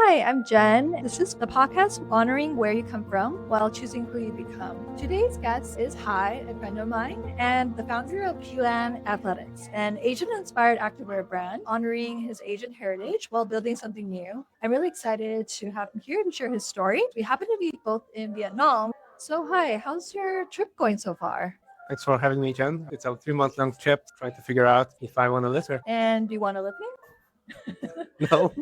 Hi, I'm Jen. This is the podcast honoring where you come from while choosing who you become. Today's guest is Hai, a friend of mine, and the founder of Kilan Athletics, an Asian-inspired activewear brand honoring his Asian heritage while building something new. I'm really excited to have him here to share his story. We happen to be both in Vietnam. So, hi, how's your trip going so far? Thanks for having me, Jen. It's a 3 month long trip trying to figure out if I want to live here. And do you want to live here? No.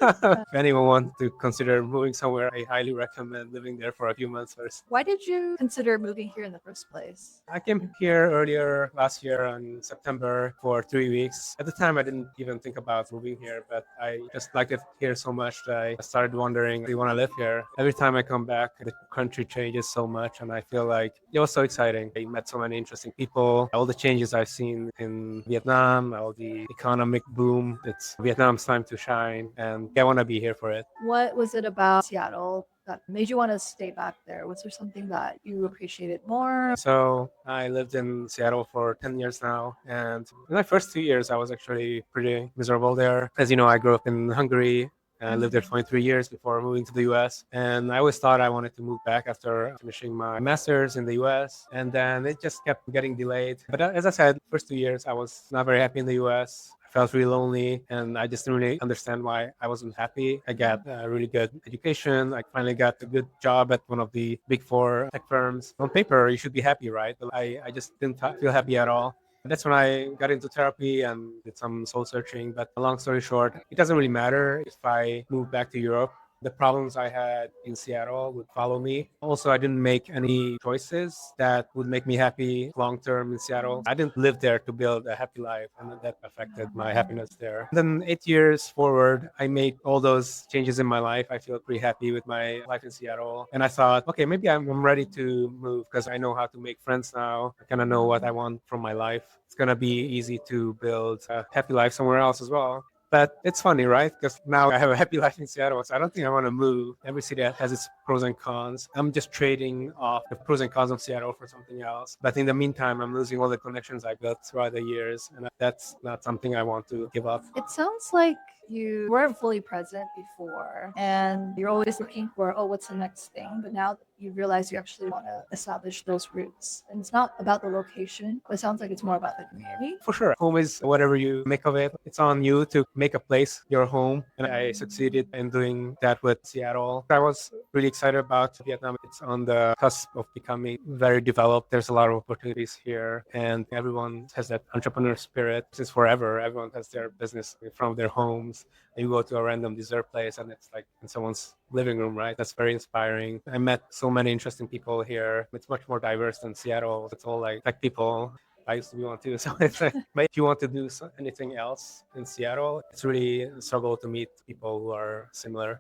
If anyone wants to consider moving somewhere, I highly recommend living there for a few months first. Why did you consider moving here in the first place? I came here earlier last year in September for 3 weeks. At the time, I didn't even think about moving here, but I just liked it here so much that I started wondering, do you want to live here? Every time I come back, the country changes so much, and I feel like it was so exciting. I met so many interesting people. All the changes I've seen in Vietnam, all the economic boom, it's Vietnam's time to shine, and I want to be here for it. What was it about Seattle that made you want to stay back there? Was there something that you appreciated more? So I lived in Seattle for 10 years now. And in my first 2 years, I was actually pretty miserable there. As you know, I grew up in Hungary. I lived there 23 years before moving to the US. And I always thought I wanted to move back after finishing my master's in the US. And then it just kept getting delayed. But as I said, first 2 years, I was not very happy in the US. I felt really lonely, and I just didn't really understand why I wasn't happy. I got a really good education. I finally got a good job at one of the big four tech firms. On paper, you should be happy, right? But I just didn't feel happy at all. That's when I got into therapy and did some soul searching. But long story short, it doesn't really matter if I move back to Europe. The problems I had in Seattle would follow me. Also, I didn't make any choices that would make me happy long term in Seattle. I didn't live there to build a happy life, and that affected my happiness there. Then 8 years forward, I made all those changes in my life. I feel pretty happy with my life in Seattle. And I thought, okay, maybe I'm ready to move because I know how to make friends now. I kind of know what I want from my life. It's going to be easy to build a happy life somewhere else as well. But it's funny, right? Because now I have a happy life in Seattle, so I don't think I want to move. Every city has its pros and cons. I'm just trading off the pros and cons of Seattle for something else. But in the meantime, I'm losing all the connections I built throughout the years, and that's not something I want to give up. It sounds like you weren't fully present before and you're always looking for, oh, what's the next thing? But now you realize you actually want to establish those roots. And it's not about the location, but it sounds like it's more about the community. For sure, home is whatever you make of it. It's on you to make a place your home. And I succeeded in doing that with Seattle. I was really excited about Vietnam. It's on the cusp of becoming very developed. There's a lot of opportunities here, and everyone has that entrepreneur spirit. Since forever, everyone has their business from their homes. You go to a random dessert place and it's like in someone's living room, right? That's very inspiring. I met so many interesting people here. It's much more diverse than Seattle. It's all like tech people. I used to be one too. So it's like, but if you want to do anything else in Seattle, it's really a struggle to meet people who are similar.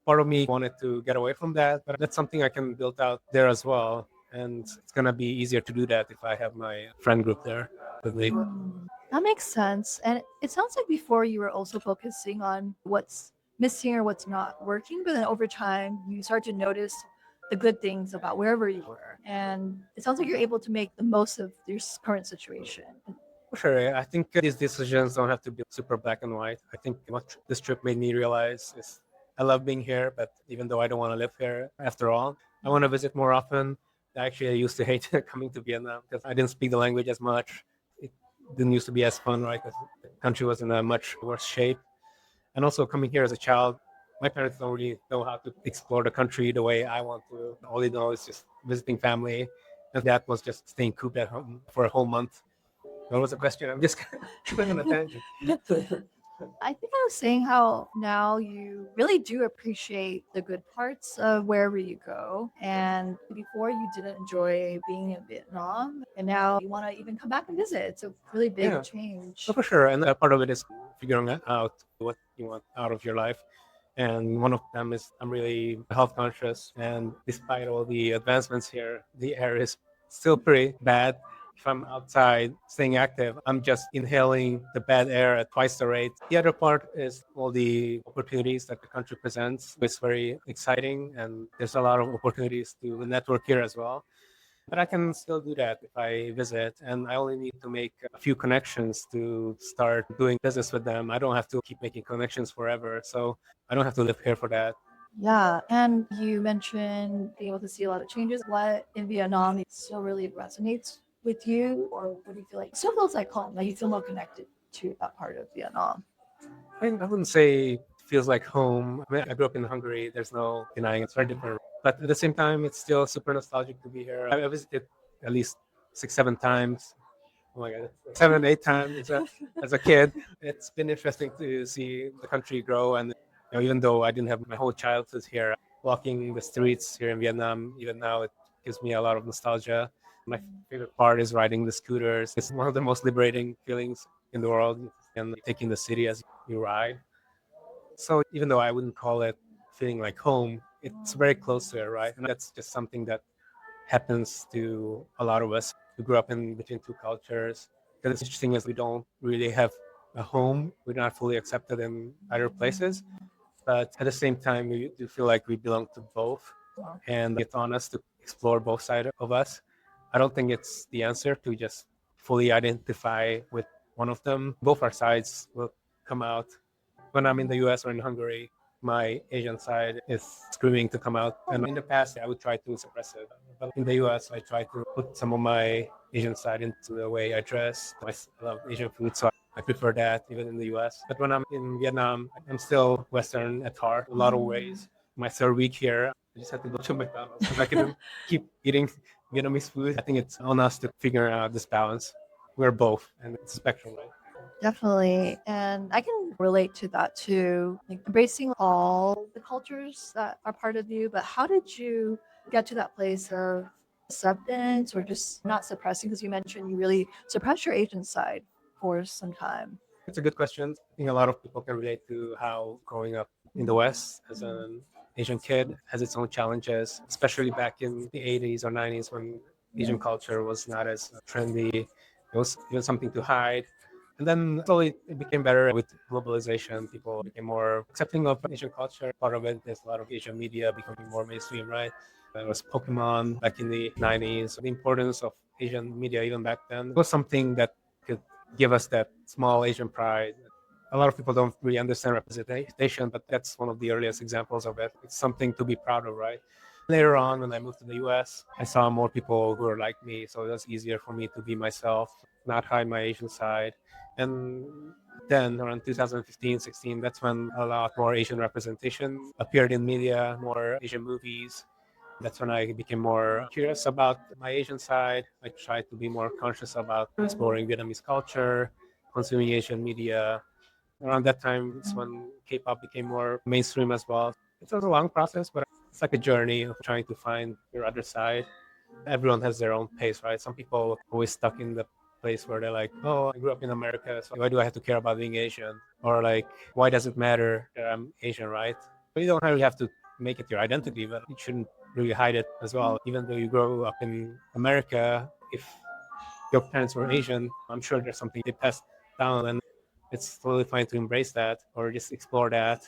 Part of me wanted to get away from that, but that's something I can build out there as well. And it's going to be easier to do that if I have my friend group there with me. That makes sense. And it sounds like before you were also focusing on what's missing or what's not working, but then over time you start to notice the good things about wherever you were. And it sounds like you're able to make the most of your current situation. For sure, I think these decisions don't have to be super black and white. I think what this trip made me realize is I love being here, but even though I don't want to live here after all, I want to visit more often. Actually, I used to hate coming to Vietnam because I didn't speak the language as much. It didn't used to be as fun, right? Because the country was in a much worse shape. And also coming here as a child, my parents don't really know how to explore the country the way I want to. All they know is just visiting family. And that was just staying cooped at home for a whole month. What was the question? I'm just going on a tangent. I think I was saying how now you really do appreciate the good parts of wherever you go. And before you didn't enjoy being in Vietnam, and now you want to even come back and visit. It's a really big Yeah, change. so for sure. And part of it is figuring out what you want out of your life. And one of them is I'm really health conscious. And despite all the advancements here, the air is still pretty bad. If I'm outside staying active, I'm just inhaling the bad air at twice the rate. The other part is all the opportunities that the country presents. It's very exciting, and there's a lot of opportunities to network here as well. But I can still do that if I visit, and I only need to make a few connections to start doing business with them. I don't have to keep making connections forever, so I don't have to live here for that. Yeah, and you mentioned being able to see a lot of changes. What in Vietnam still really resonates with you, or what do you feel like still feels like home? Like you feel more connected to that part of Vietnam? I mean, I wouldn't say it feels like home. I mean, I grew up in Hungary. There's no denying it's very different. But at the same time, it's still super nostalgic to be here. I visited at least 6, 7 times. Oh my God, 7, 8 times as a kid. It's been interesting to see the country grow. And even though I didn't have my whole childhood here, walking the streets here in Vietnam, even now, it gives me a lot of nostalgia. My favorite part is riding the scooters. It's one of the most liberating feelings in the world, and taking the city as you ride. So even though I wouldn't call it feeling like home, it's very close to it, right? And that's just something that happens to a lot of us who grew up in between two cultures. Because it's interesting is we don't really have a home. We're not fully accepted in either places. But at the same time, we do feel like we belong to both. And it's on us to explore both sides of us. I don't think it's the answer to just fully identify with one of them. Both our sides will come out. When I'm in the US or in Hungary, my Asian side is screaming to come out. And in the past, I would try to suppress it. But in the US, I try to put some of my Asian side into the way I dress. I love Asian food, so I prefer that even in the US. But when I'm in Vietnam, I'm still Western at heart, a lot of ways. My third week here, I just had to go to McDonald's because I couldn't keep eating Vietnamese food. I think it's on us to figure out this balance. We're both, and it's a spectrum, right? Definitely. And I can relate to that too, like embracing all the cultures that are part of you. But how did you get to that place of acceptance or just not suppressing? Because you mentioned you really suppressed your Asian side for some time. It's a good question. I think a lot of people can relate to how growing up in the West as an Asian kid has its own challenges, especially back in the 80s or 90s when Asian culture was not as trendy. It was even something to hide. And then slowly it became better with globalization. People became more accepting of Asian culture. Part of it is a lot of Asian media becoming more mainstream, right? There was Pokemon back in the 90s. The importance of Asian media even back then was something that could give us that small Asian pride. A lot of people don't really understand representation, but that's one of the earliest examples of it. It's something to be proud of, right? Later on, when I moved to the US, I saw more people who were like me, so it was easier for me to be myself, not hide my Asian side. And then around 2015, 16, that's when a lot more Asian representation appeared in media, more Asian movies. That's when I became more curious about my Asian side. I tried to be more conscious about exploring Vietnamese culture, consuming Asian media. Around that time, it's when K-pop became more mainstream as well. It was a long process, but it's like a journey of trying to find your other side. Everyone has their own pace, right? Some people always stuck in the place where they're like, "Oh, I grew up in America, so why do I have to care about being Asian?" Or like, "Why does it matter that I'm Asian?" Right? But you don't really have to make it your identity, but you shouldn't really hide it as well. Even though you grow up in America, if your parents were Asian, I'm sure there's something they passed down, and it's totally fine to embrace that or just explore that.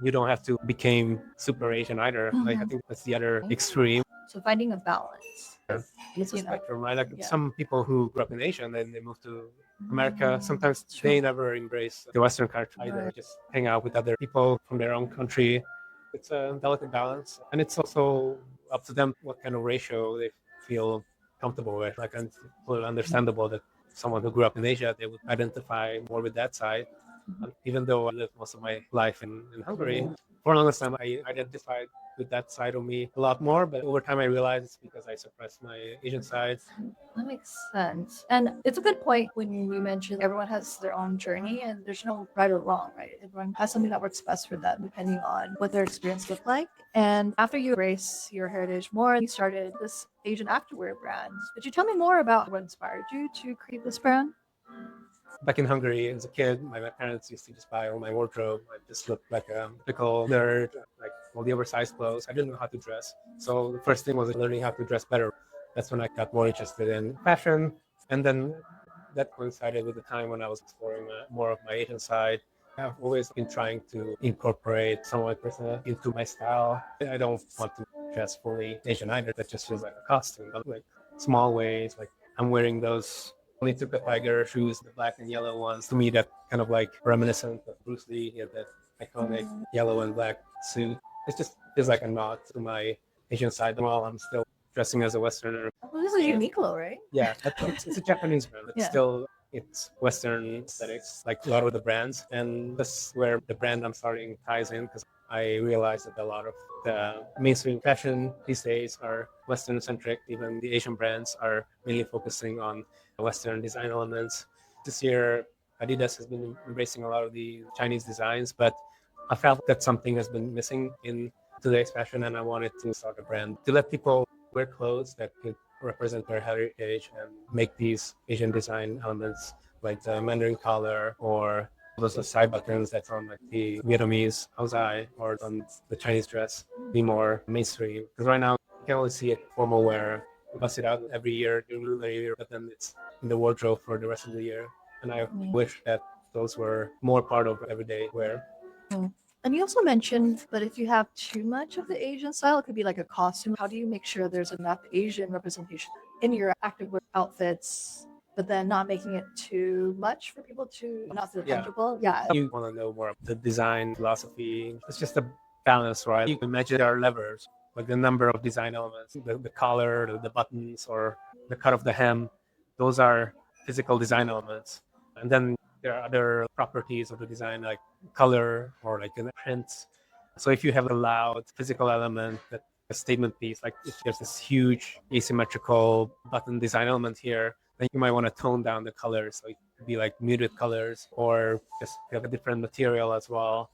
You don't have to become super Asian either. Like I think that's the other extreme. So finding a balance. It's a You know, spectrum, right? Like yeah. some people who grew up in Asia and then they move to America, sometimes Sure. they never embrace the Western culture either. Right. Just hang out with other people from their own country. It's a delicate balance. And it's also up to them what kind of ratio they feel comfortable with. Like, it's totally understandable that someone who grew up in Asia, they would identify more with that side. And even though I lived most of my life in Hungary, for the longest time I identified with that side of me a lot more. But over time, I realized it's because I suppressed my Asian side. That makes sense. And it's a good point when you mentioned everyone has their own journey and there's no right or wrong, right? Everyone has something that works best for them depending on what their experience looked like. And after you embrace your heritage more, you started this Asian activewear brand. Could you tell me more about what inspired you to create this brand? Back in Hungary as a kid, my parents used to just buy all my wardrobe. I just looked like a typical nerd, like all the oversized clothes. I didn't know how to dress. So the first thing was learning how to dress better. That's when I got more interested in fashion. And then that coincided with the time when I was exploring more of my Asian side. I've always been trying to incorporate some of my personality into my style. I don't want to dress fully Asian either. That just feels like a costume. But like small ways. Like I'm wearing those only took the tiger shoes, the black and yellow ones. To me, that kind of like reminiscent of Bruce Lee. He had that iconic yellow and black suit. It just feels like a nod to my Asian side. While I'm still dressing as a Westerner. Well, this is Uniqlo, right? Yeah, it's a Japanese brand. It's Yeah. still it's Western aesthetics, like a lot of the brands, and that's where the brand I'm starting ties in because I realized that a lot of the mainstream fashion these days are Western centric. Even the Asian brands are mainly focusing on Western design elements. This year, Adidas has been embracing a lot of the Chinese designs, but I felt that something has been missing in today's fashion, and I wanted to start a brand to let people wear clothes that could represent their heritage and make these Asian design elements like the Mandarin collar or those side buttons that's on like the Vietnamese outside or on the Chinese dress be more mainstream. Because right now you can only see it formal wear, bust it out every year during Lunar New Year, but then it's in the wardrobe for the rest of the year. And I wish that those were more part of everyday wear. And you also mentioned that if you have too much of the Asian style, it could be like a costume. How do you make sure there's enough Asian representation in your activewear outfits, but then not making it too much for people to not feel comfortable? Yeah. You want to know more of the design philosophy. It's just a balance, right? You can imagine there are levers, like the number of design elements, the collar, the buttons, or the cut of the hem. Those are physical design elements. And then there are other properties of the design, like color or like in prints. So if you have a loud physical element that a statement piece, like if there's this huge asymmetrical button design element here, then you might want to tone down the colors. So it could be like muted colors or just have a different material as well.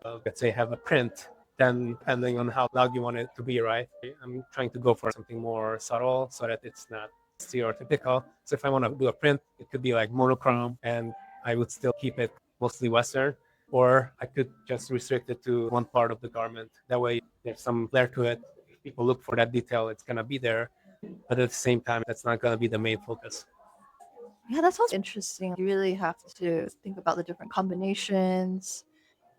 Let's say have a print, then depending on how loud you want it to be, right? I'm trying to go for something more subtle so that it's not stereotypical. So if I want to do a print, it could be like monochrome and I would still keep it mostly Western, or I could just restrict it to one part of the garment. That way there's some flair to it. If people look for that detail, it's going to be there. But at the same time, that's not going to be the main focus. Yeah, that sounds interesting. You really have to think about the different combinations.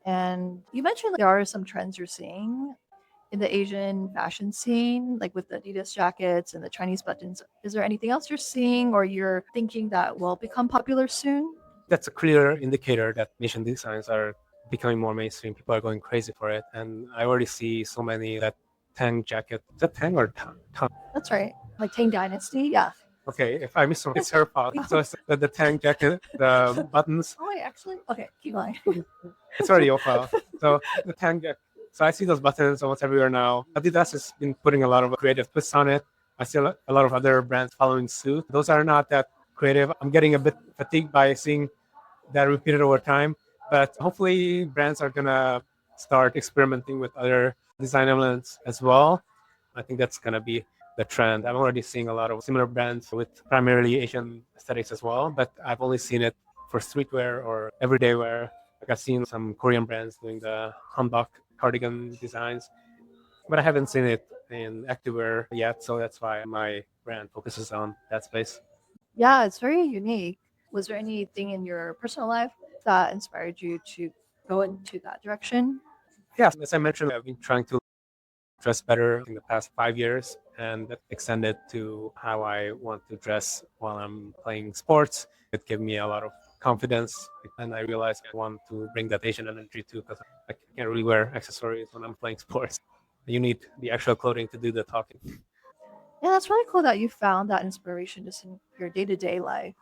And you mentioned there are some trends you're seeing in the Asian fashion scene, like with the Adidas jackets and the Chinese buttons. Is there anything else you're seeing or you're thinking that will become popular soon? That's a clear indicator that Asian designs are becoming more mainstream. People are going crazy for it. And I already see so many that Tang jacket. Is that Tang or Tang? That's right. Like Tang Dynasty, yeah. Okay, if I miss one, it's her fault. So it's the Tang jacket, the buttons. Oh, wait, actually, okay, keep going. It's already your fault. So the Tang jacket. So I see those buttons almost everywhere now. Adidas has been putting a lot of creative twists on it. I see a lot of other brands following suit. Those are not that creative. I'm getting a bit fatigued by seeing that repeated over time. But hopefully, brands are gonna start experimenting with other design elements as well. I think that's gonna be the trend. I'm already seeing a lot of similar brands with primarily Asian aesthetics as well, but I've only seen it for streetwear or everyday wear. Like I've seen some Korean brands doing the hanbok cardigan designs, but I haven't seen it in activewear yet. So that's why my brand focuses on that space. Yeah, it's very unique. Was there anything in your personal life that inspired you to go into that direction? Yeah, as I mentioned, I've been trying to dress better in the past 5 years, and that extended to how I want to dress while I'm playing sports. It gave me a lot of confidence, and I realized I want to bring that Asian energy too, because I can't really wear accessories when I'm playing sports. You need the actual clothing to do the talking. Yeah, that's really cool that you found that inspiration just in your day to day life.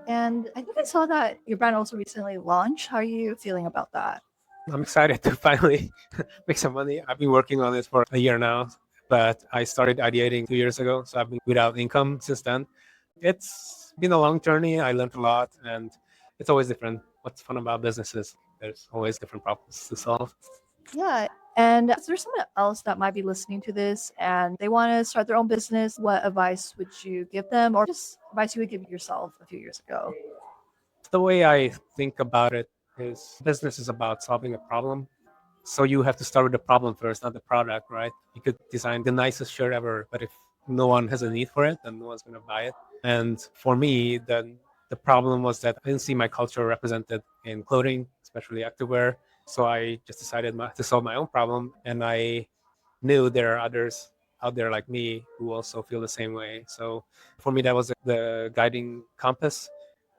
And I think I saw that your brand also recently launched. How are you feeling about that? I'm excited to finally make some money. I've been working on this for a year now, but I started ideating 2 years ago, so I've been without income since then. It's been a long journey. I learned a lot, and it's always different. What's fun about businesses? There's always different problems to solve. Yeah. And is there someone else that might be listening to this and they want to start their own business? What advice would you give them, or just advice you would give yourself a few years ago? The way I think about it is business is about solving a problem. So you have to start with the problem first, not the product, right? You could design the nicest shirt ever, but if no one has a need for it, then no one's going to buy it. And for me, then the problem was that I didn't see my culture represented in clothing, especially activewear. So I just decided to solve my own problem, and I knew there are others out there like me who also feel the same way. So for me, that was the guiding compass.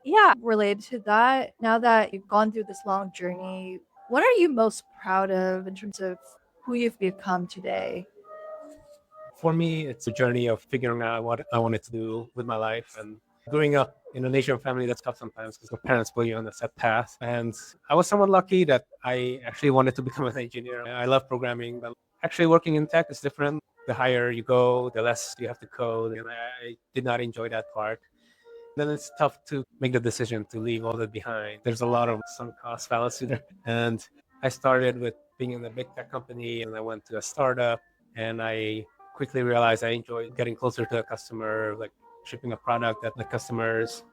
Yeah, related to that, now that you've gone through this long journey, what are you most proud of in terms of who you've become today? For me, it's a journey of figuring out what I wanted to do with my life. And growing up in an Asian family, that's tough sometimes because the parents put you on a set path. And I was somewhat lucky that I actually wanted to become an engineer. I love programming, but actually working in tech is different. The higher you go, the less you have to code. And I did not enjoy that part. Then it's tough to make the decision to leave all that behind. There's a lot of sunk cost fallacy there. And I started with being in a big tech company and I went to a startup and I quickly realized I enjoyed getting closer to the customer, like shipping a product that the customers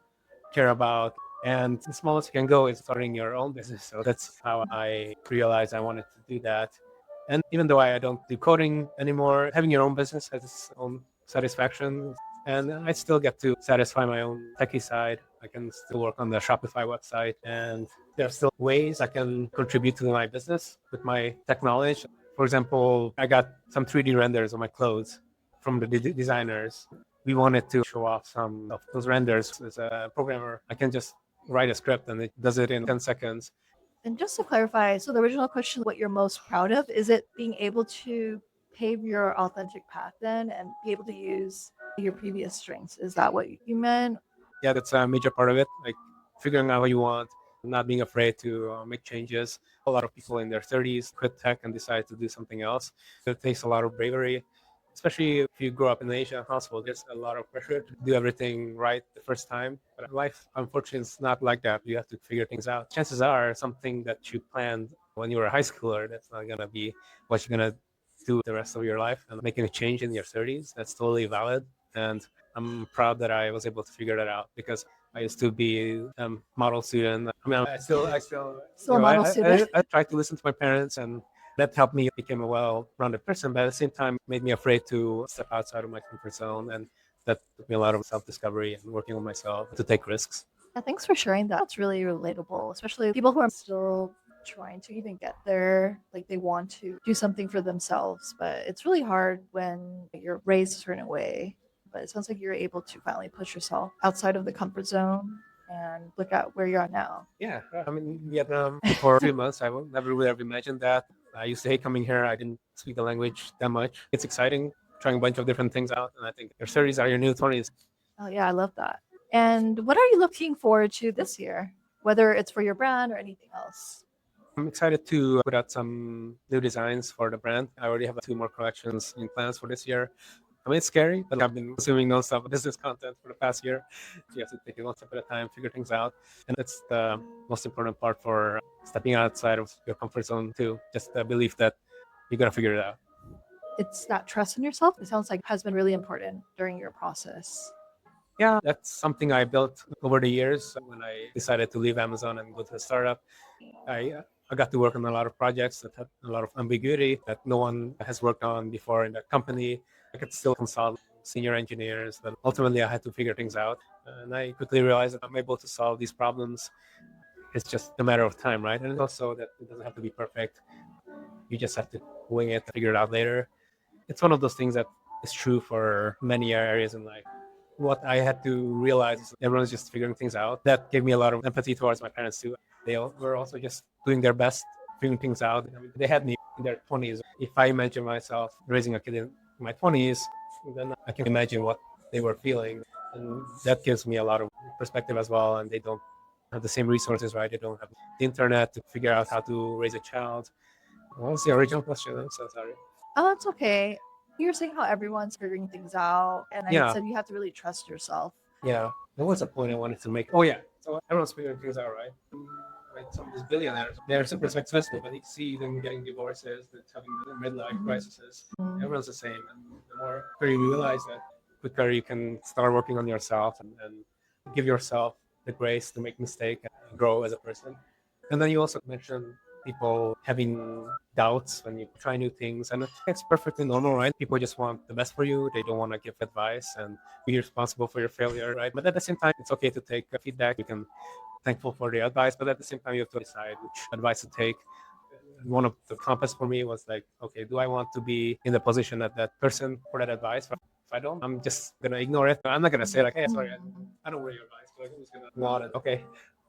care about. And the smallest you can go is starting your own business. So that's how I realized I wanted to do that. And even though I don't do coding anymore, having your own business has its own satisfaction. And I still get to satisfy my own techie side. I can still work on the Shopify website. And there are still ways I can contribute to my business with my tech knowledge. For example, I got some 3D renders of my clothes from the designers. We wanted to show off some of those renders. As a programmer, I can just write a script and it does it in 10 seconds. And just to clarify, so the original question, what you're most proud of, is it being able to pave your authentic path then and be able to use your previous strengths? Is that what you meant? Yeah, that's a major part of it. Like figuring out what you want, not being afraid to make changes. A lot of people in their 30s quit tech and decide to do something else. It takes a lot of bravery, especially if you grow up in an Asian household. There's a lot of pressure to do everything right the first time. But life, unfortunately, is not like that. You have to figure things out. Chances are something that you planned when you were a high schooler, that's not going to be what you're going to do the rest of your life. And making a change in your 30s, that's totally valid. And I'm proud that I was able to figure that out because I used to be a model student. I mean, Still a model student? I tried to listen to my parents, and that helped me become a well-rounded person. But at the same time, made me afraid to step outside of my comfort zone, and that took me a lot of self-discovery and working on myself to take risks. Yeah, thanks for sharing that. It's really relatable, especially people who are still trying to even get there. Like they want to do something for themselves, but it's really hard when you're raised a certain way. But it sounds like you're able to finally push yourself outside of the comfort zone and look at where you're at now. Yeah, I'm in Vietnam for 3 months. I would never would have imagined that. I used to hate coming here. I didn't speak the language that much. It's exciting trying a bunch of different things out, and I think your 30s are your new 20s. Oh, yeah, I love that. And what are you looking forward to this year, whether it's for your brand or anything else? I'm excited to put out some new designs for the brand. I already have 2 more collections in plans for this year. I mean, it's scary, but I've been consuming nonstop business content for the past year. You have to take it one step at a time, figure things out. And that's the most important part for stepping outside of your comfort zone, too. Just the belief that you're going to figure it out. It's that trust in yourself. It sounds like has been really important during your process. Yeah, that's something I built over the years. When I decided to leave Amazon and go to a startup, I got to work on a lot of projects that had a lot of ambiguity that no one has worked on before in the company. I could still consult senior engineers, but ultimately I had to figure things out. And I quickly realized that I'm able to solve these problems. It's just a matter of time, right? And also that it doesn't have to be perfect. You just have to wing it, figure it out later. It's one of those things that is true for many areas in life. What I had to realize is everyone's just figuring things out. That gave me a lot of empathy towards my parents too. They were also just doing their best, figuring things out. I mean, they had me in their 20s. If I imagine myself raising a kid in my 20s, then I can imagine what they were feeling. And that gives me a lot of perspective as well. And they don't have the same resources, right? They don't have the internet to figure out how to raise a child. What was the original question? I'm so sorry. Oh, that's okay. You're saying how everyone's figuring things out, and I had Yeah. said you have to really trust yourself. Yeah, there was a point I wanted to make. Oh yeah, so everyone's figuring things out, right? Like some of these billionaires, they're super successful, but you see them getting divorces, that's having midlife crises. Mm. Everyone's the same, and the more quicker you realize that, quicker you can start working on yourself and give yourself the grace to make mistakes and grow as a person. And then you also mentioned people having doubts when you try new things, and it's perfectly normal, right? People just want the best for you. They don't want to give advice and be responsible for your failure, right? But at the same time, it's okay to take feedback. You can thankful for the advice, but at the same time, you have to decide which advice to take. one of the compass for me was like, okay, do I want to be in the position of that person for that advice? If I don't, I'm just gonna ignore it. I'm not gonna say like, hey, sorry, I don't want your advice, but I'm just gonna nod it. Okay,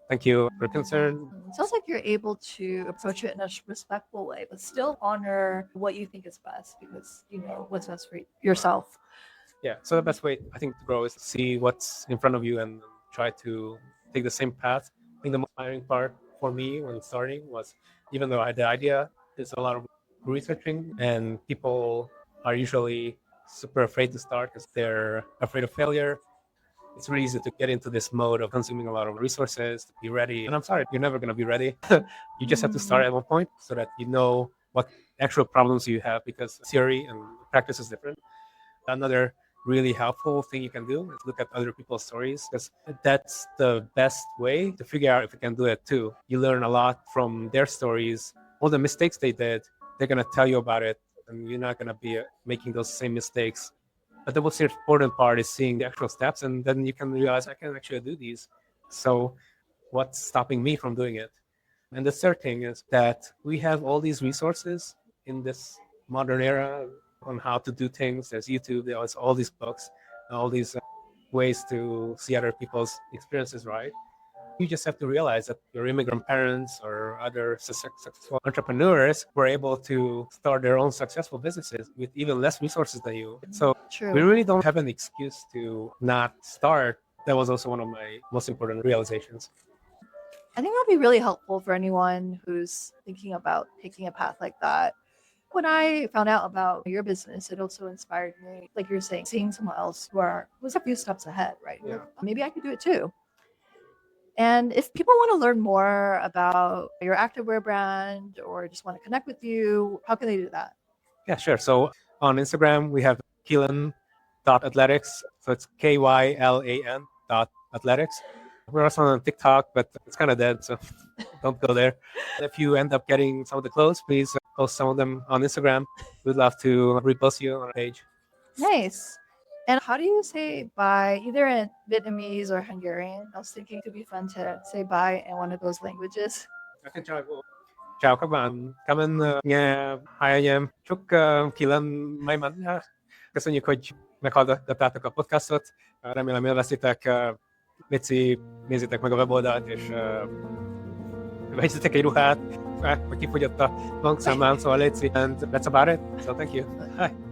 thank you for concern. It sounds like you're able to approach it in a respectful way, but still honor what you think is best because you know what's best for yourself. Yeah, so the best way I think to grow is to see what's in front of you and try to take the same path. I think the most inspiring part for me when starting was, even though I had the idea, there's a lot of researching, and people are usually super afraid to start because they're afraid of failure. It's really easy to get into this mode of consuming a lot of resources to be ready. And I'm sorry, you're never going to be ready. You just have to start at one point so that you know what actual problems you have, because theory and practice is different. Another really helpful thing you can do is look at other people's stories, because that's the best way to figure out if you can do it too. You learn a lot from their stories. All the mistakes they did, they're going to tell you about it, and you're not going to be making those same mistakes. But the most important part is seeing the actual steps, and then you can realize I can actually do these. So what's stopping me from doing it? And the third thing is that we have all these resources in this modern era on how to do things. There's YouTube, there's all these books, all these ways to see other people's experiences, right? You just have to realize that your immigrant parents or other successful entrepreneurs were able to start their own successful businesses with even less resources than you. So True. we really don't have an excuse to not start. That was also one of my most important realizations. I think that'll be really helpful for anyone who's thinking about taking a path like that. When I found out about your business, it also inspired me, like you're saying, seeing someone else who's a few steps ahead, right? Yeah. Maybe I could do it too. And if people want to learn more about your activewear brand or just want to connect with you, how can they do that? Yeah, sure. So on Instagram, we have Kylan.athletics. So it's KYLAN.athletics. We're also on TikTok, but it's kind of dead, so don't go there. If you end up getting some of the clothes, please post some of them on Instagram. We'd love to repost you on our page. Nice. And how do you say bye, either in Vietnamese or Hungarian? I was thinking it would be fun to say bye in one of those languages. I can try. Chào các bạn, cảm ơn nghe hai anh em. Chúc Kỳ Lân may mắn ha. Köszönjük, hogy meghallgattátok a podcastot. Remélem élveztétek. Léci, nézzétek meg a weboldalt, és vegyetek egy ruhát, hogy kifogyott a bankszámlám, szóval léci. And that's about it. So thank you. Hi.